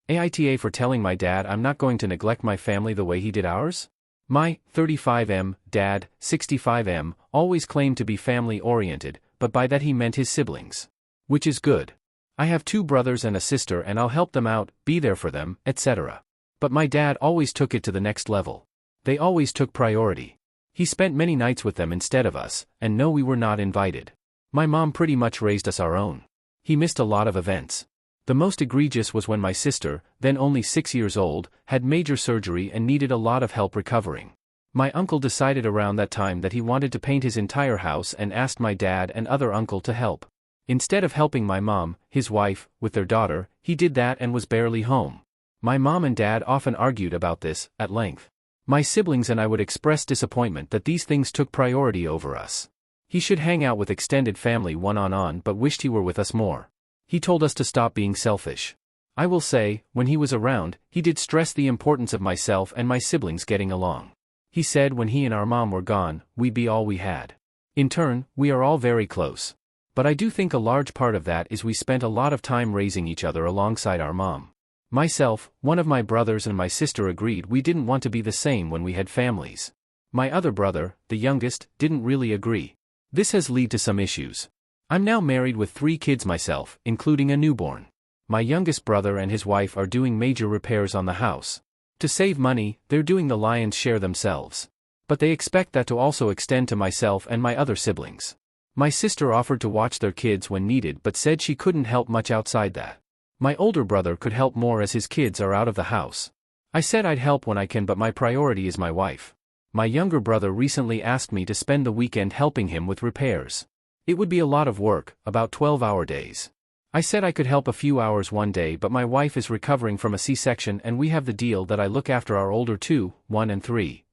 AITA for telling my dad I'm not going to neglect my family the way he did ours? My 35M dad, 65M, always claimed to be family-oriented, but by that he meant his siblings. Which is good. I have 2 brothers and a sister and I'll help them out, be there for them, etc. But my dad always took it to the next level. They always took priority. He spent many nights with them instead of us, and no, we were not invited. My mom pretty much raised us our own. He missed a lot of events. The most egregious was when my sister, then only 6 years old, had major surgery and needed a lot of help recovering. My uncle decided around that time that he wanted to paint his entire house and asked my dad and other uncle to help. Instead of helping my mom, his wife, with their daughter, he did that and was barely home. My mom and dad often argued about this, at length. My siblings and I would express disappointment that these things took priority over us. He should hang out with extended family one-on-one but wished he were with us more. He told us to stop being selfish. I will say, when he was around, he did stress the importance of myself and my siblings getting along. He said when he and our mom were gone, we'd be all we had. In turn, we are all very close. But I do think a large part of that is we spent a lot of time raising each other alongside our mom. Myself, one of my brothers and my sister agreed we didn't want to be the same when we had families. My other brother, the youngest, didn't really agree. This has led to some issues. I'm now married with 3 kids myself, including a newborn. My youngest brother and his wife are doing major repairs on the house. To save money, they're doing the lion's share themselves. But they expect that to also extend to myself and my other siblings. My sister offered to watch their kids when needed but said she couldn't help much outside that. My older brother could help more as his kids are out of the house. I said I'd help when I can, but my priority is my wife. My younger brother recently asked me to spend the weekend helping him with repairs. It would be a lot of work, about 12-hour days. I said I could help a few hours one day, but my wife is recovering from a C-section and we have the deal that I look after our older 2, 1 and 3.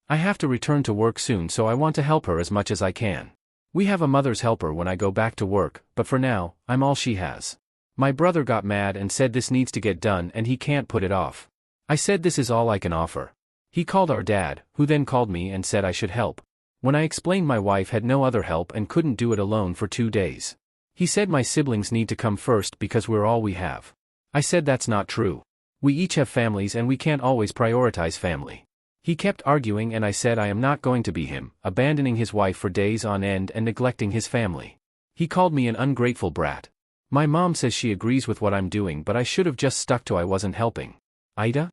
I have to return to work soon, so I want to help her as much as I can. We have a mother's helper when I go back to work, but for now, I'm all she has. My brother got mad and said this needs to get done and he can't put it off. I said this is all I can offer. He called our dad, who then called me and said I should help. When I explained my wife had no other help and couldn't do it alone for 2 days. He said my siblings need to come first because we're all we have. I said that's not true. We each have families and we can't always prioritize family. He kept arguing and I said I am not going to be him, abandoning his wife for days on end and neglecting his family. He called me an ungrateful brat. My mom says she agrees with what I'm doing, but I should have just stuck to I wasn't helping. AITA?